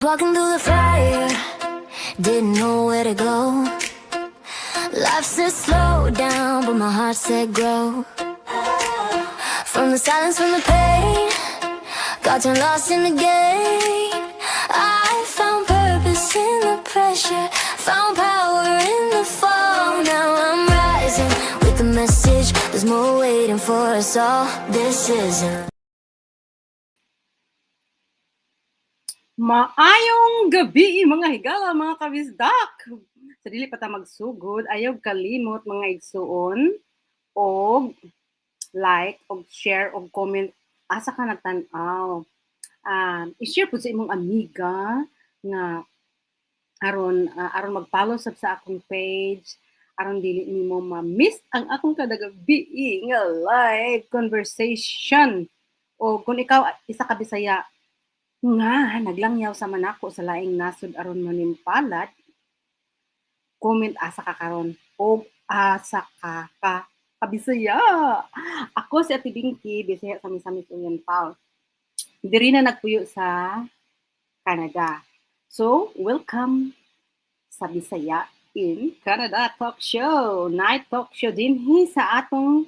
Walking through the fire, didn't know where to go. Life said slow down, but my heart said grow. From the silence, from the pain, got turned lost in the game. I found purpose in the pressure, found power in the fall. Now I'm rising with the message, there's more waiting for us all. This isn't. Maayong gabi mga higala, mga kabisdak. Sa dili pa ta magsugod, ayaw kalimot mga igsuon og like, og share, og comment asa ka nagtan-aw. I-share po sa imong amiga nga aron mag-follow sa akong page, aron dili nimo ma-miss ang akong kada gabi nga live conversation. O kung ikaw isa ka Bisaya nga naglangyaw sa manako sa laing nasod aron manimpalad, comment asa ka karon o asa ka kabisaya. Ako si Ate Binky, Bisaya sa Misamis Oriental. Diri na nagpuyo sa Canada. So, welcome sa Bisaya in Canada Talk Show. Night Talk Show din sa atong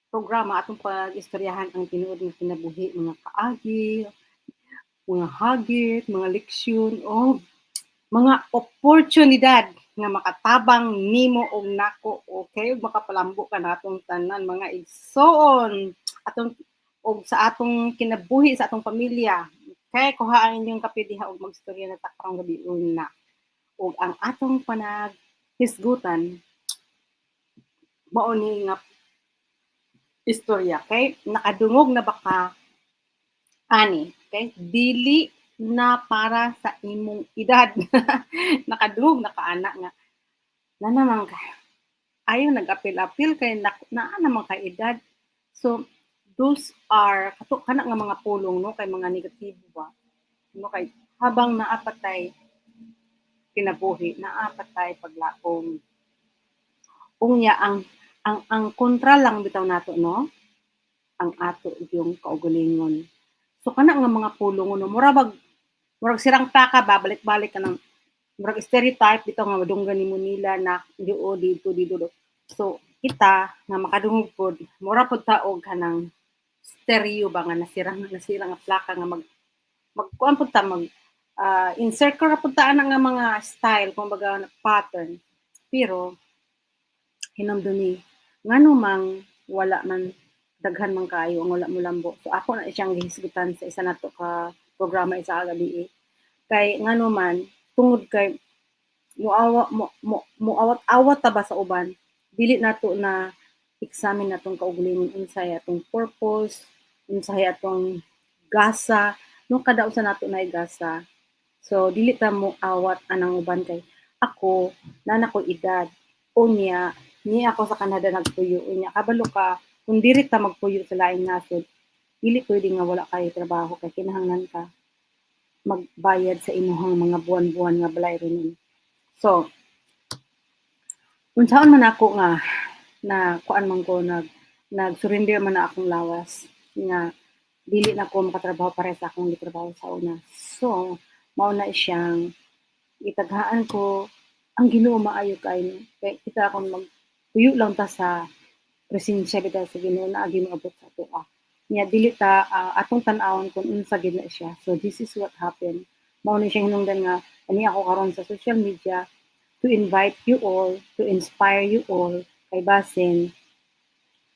programa, atong pag-istoryahan ang tinuod ng kinabuhi, mga kaagi, mga hagit, mga leksyon, o mga oportunidad nga makatabang nimo og nako, okay, ug makapalambo ka natong tanan mga igsoon atong og sa atong kinabuhi sa atong pamilya. Okay, kuha ang inyong kape diha og magstorya na takarong gabi una. Og ang atong panaghisgutan mao ni nga istorya, okay? Nakadungog na baka ani, okay? Dili na para sa imong edad. Nakadungog na kaana nga na naman ka. Ayaw nag-apil-apil kay na naman ka edad. So those are kato kana nga mga pulong no kay mga negatibo ba. No kay habang naapatay kinabuhi, naapatay paglaom. Unya ang kontra lang bitaw nato no ang ato yung kaugalingon. So kana nga mga pulong no murag sirang taka babalik-balik ka ng murag stereotype bitaw nga madunggan nimo nila na diyo dito. So kita nga makadungog pod mura pod ta og kanang stereo ba nga nasirang nga plaka nga magkuan pod ta insert ka pod ta nga mga style kumbaga pattern. Pero hinamdon ni ngano mang wala man daghan man kaayo ang wala mo lambo. So ako na siyang gihisgutan sa isa nato ka programa isa ka gabi. Kay ngano man tungod kay muawat-awat ta ba sa uban, dili nato na examine natong kaugalingon unsay atong purpose, unsay atong gasa, no kada usa nato nay gasa. So dili ta mo awat anang uban kay ako na ko edad unya ni ako sa Canada nagpuyo unya kabalo ka kung diri ta magpuyo sa laing nasod dili pwede nga wala kay trabaho kay kinahanglan ka magbayad sa imuhang mga buwan-buwan nga balay ron. So unsaon man ako nga na kuan man ko nag-surrender man na akong lawas nga dili na ko makatrabaho para sa akong gitrabaho sa una. So mao na siyang itaghaan ko ang Ginoo maayo kay kita akong magpuyo lang ta sa presensya bitaw sa Ginoo na agi moabot sa ato. Nya dili ta atong tan-awon kung unsa gid na siya. So this is what happened. Mao ni siya hinungdan nga ani ako karon sa social media to invite you all, to inspire you all kay basin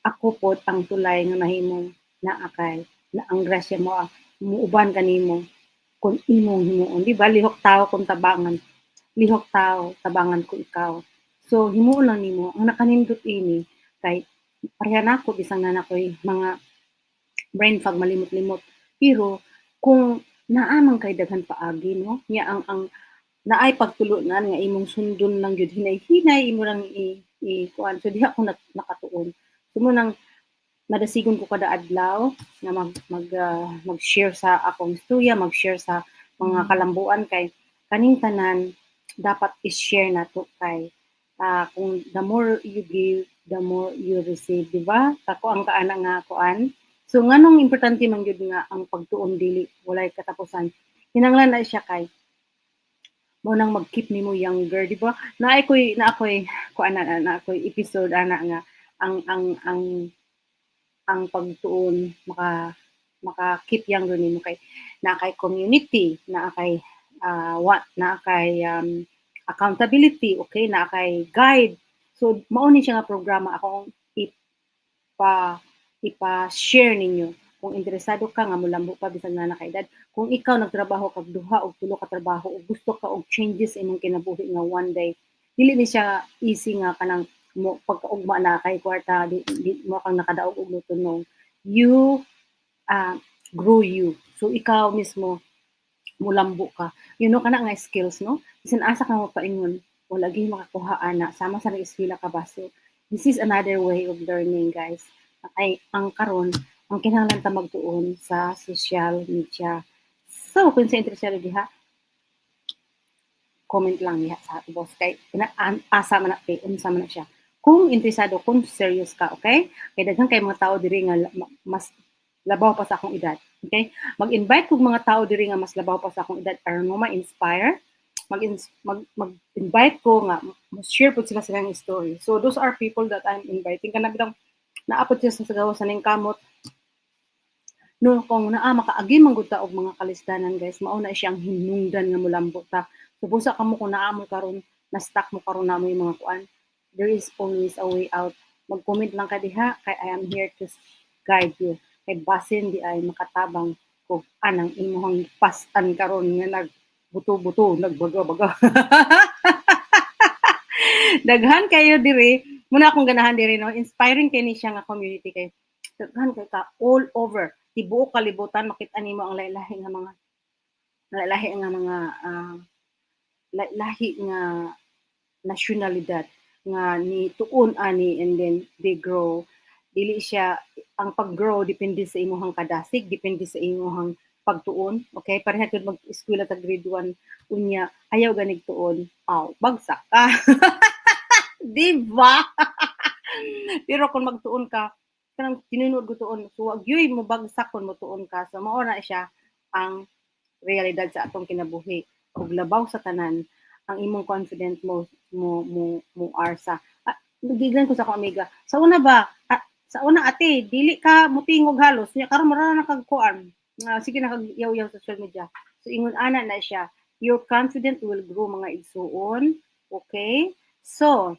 ako pod ang tulay nga nahimong naakay na ang grasya mo muuban kanimo kung imong himuon. Di ba lihok tao kung tabangan. Lihok tao, tabangan ko ikaw. So himuon lang nimo ang nakanindot ini kay pareha nako bisang na ko'y mga brain fog malimot-limot. Pero kung naamang kay daghan paagi no, nya ang naay pagtulunan nga imong sundon lang gyud hinay-hinay imo lang kuan. So diha ko nakatuon. Sumo nang madasigon ko kada adlaw na mag-share sa akong istorya, mag-share sa mga kalambuan kay kaning tanan dapat i-share nato kay kung the more you give, the more you receive, di ba? Ako ang kaana nga kuan So nganong importante man gyud nga ang pagtuon dili walay katapusan. Hinanglan na siya kay mo nang mag-keep nimo younger, di ba? Na ako'y na ako'y episode ana nga ang pagtuon maka keep younger nimo kay na kay community, na kay na kay accountability, okay, na kay guide. So mao ni siya nga programa akong ipa-share ninyo. Kung interesado ka nga mulambo pa bisan na nakaedad, kung ikaw nagtrabaho kag duha o tulo ka trabaho o gusto ka og changes imong kinabuhi nga one day, dili ni siya easy nga kanang mo pagkaugma na kay kwarta di mo kang nakadaog og luto no. You grow you. So ikaw mismo mulambo ka. You know kana nga skills no. Bisan asa ka mo paingon wala gyud makakuha ana sama sa eskwela ka ba. So this is another way of learning guys. Ay ang karon ang kinahanglan ta magtuon sa social media. So kung sa interesado diha comment lang niya sa boss kay asa man na unsa man na siya. Kung interesado, kung serious ka, okay? Kay daghan kay mga tao diri nga mas labaw pa sa akong edad. Okay? Mag-invite kog mga tao diri nga mas labaw pa sa akong edad aron mo ma-inspire. Mag-invite ko nga share pud sila silang story. So those are people that I'm inviting kana bitaw naapod siya sa gawas sa ning kamot. No, kung makaagi man gud ta og mga kalisdanan guys, mao na siyang hinungdan nga molambo ta. So busa kamo kung naa mo karon na stuck mo karon na mo yung mga kuan. There is always a way out. Mag-comment lang ka diha kay I am here to guide you. Kay basin di ay makatabang ko anang imong pasan karon nga nagbuto-buto, nagbaga-baga. Daghan kayo diri, muna akong ganahan diri no, inspiring kay ni siya nga community kay daghan kay ka all over tibuok kalibutan makita nimo ang lahi nga mga lahi nga nasyonalidad nga ni tuon ani and then they grow. Dili siya ang pag-grow depende sa imong kadasig, depende sa imong pagtuon. Okay, pareha gyud mag-eskwela ta grade 1 unya ayaw ganig tuon. Bagsak ka. Di ba? Pero kung magtuon ka, kanang tinuod ko tuon, so wag yoy mo bagsak kun mo tuon ka. So mao na siya ang realidad sa atong kinabuhi. Ug labaw sa tanan ang imong confident mo arsa. Nagiglan ko sa akong amiga. Sa una ate, dili ka mutingog halos. Nya karon mara na kag kuan. Sige na kag yaw-yaw sa social media. So ingon ana na siya. Your confidence will grow mga igsuon. Okay? So,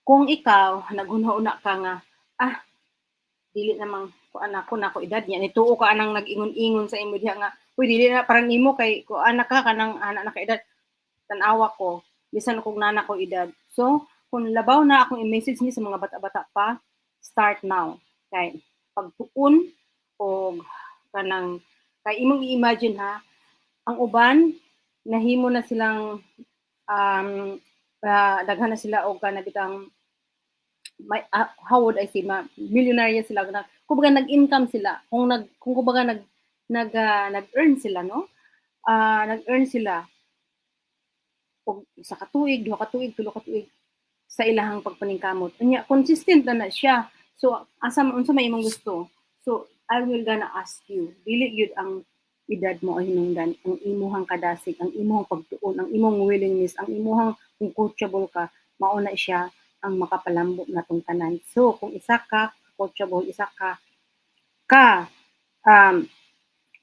kung ikaw naghuna-una ka nga dili namang kuan ako nako edad niya nituo ka anang nag-ingon-ingon sa imo diha nga uy dili na parang nimo kay ko anak ka kanang anak na ka edad tan-awa ko bisan kog nana ko edad. So kung labaw na akong i-message ni sa mga bata-bata pa, start now. Kay pagtuon o kanang kay imong i-imagine ha, ang uban nahimo na silang daghan na sila og kana bitang how would I say millionaire sila na kumbaga nag-income sila kung kumbaga nag-earn sila no nag-earn sila og isa ka tuig, duha ka tuig, tulo ka tuig sa ilahang pagpaningkamot. Unya consistent na siya. So asa unsa may imong gusto? So I will gonna ask you, dili gyud ang edad mo o hinungdan, ang imuhang kadasig, ang imuhang pagtuon, ang imong willingness, ang imuhang kung coachable ka, mao na siya ang makapalambot natong tanan. So kung isa ka coachable, isa ka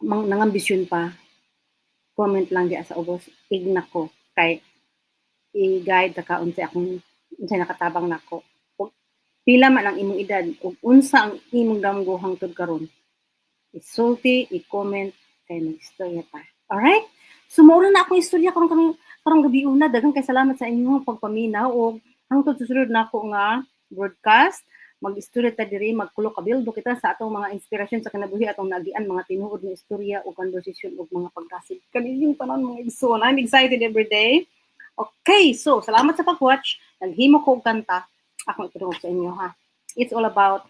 nangambisyon pa, comment lang diya sa ubos, igna ko kay i-guide ka unsay akong unsay nakatabang nako. Ug pila man ang imong edad ug unsa ang imong damgo hangtod karon. Isulti, i-comment kay mag-istorya pa. Alright? So mao na akong istorya karong gabi una. Daghang kay salamat sa inyong pagpaminaw og hangtod susunod nako nga broadcast. Mag-istorya ta diri, magkulo kabildo kita sa atong mga inspirasyon sa kinabuhi atong nagian mga tinuod nga istorya o conversation ug mga pagkasig. Kanilang tanan mga igsoon. I'm excited every day. Okay, so salamat sa pag-watch. Naghimo ko og kanta. Akong itudong sa inyo ha. It's all about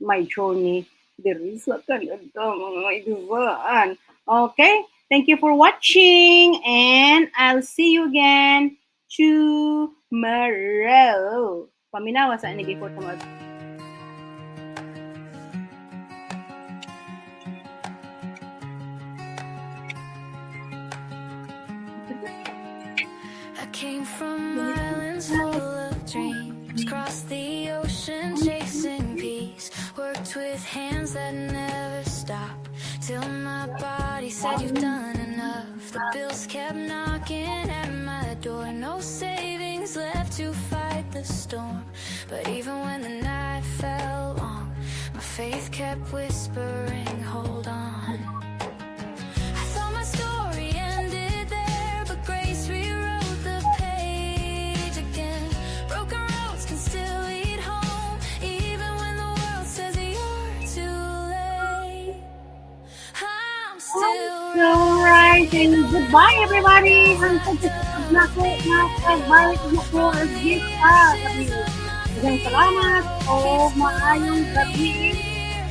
my journey. Diri sa Canada, mga igsoon. Okay, thank you for watching and I'll see you again tomorrow. Paminawa sa ani before tomorrow. came from islands full of dreams, crossed the ocean chasing peace, worked with hands that never stop, till my body said you've done enough. The bills kept knocking at my door, no savings left to fight the storm. But even when the night fell long, my faith kept whispering, hold on. I thought my story ended there, but grace rewrote the page again. Broken roads can still lead home, even when the world says you're too late. I'm still Rising. Goodbye, everybody. Ang pagkakasab na ko, nakabalik mo ko as gift gabi. Maraming salamat o maayong gabi.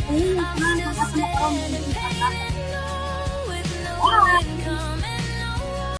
Ayun, ang pagkakasab na ko. Bye.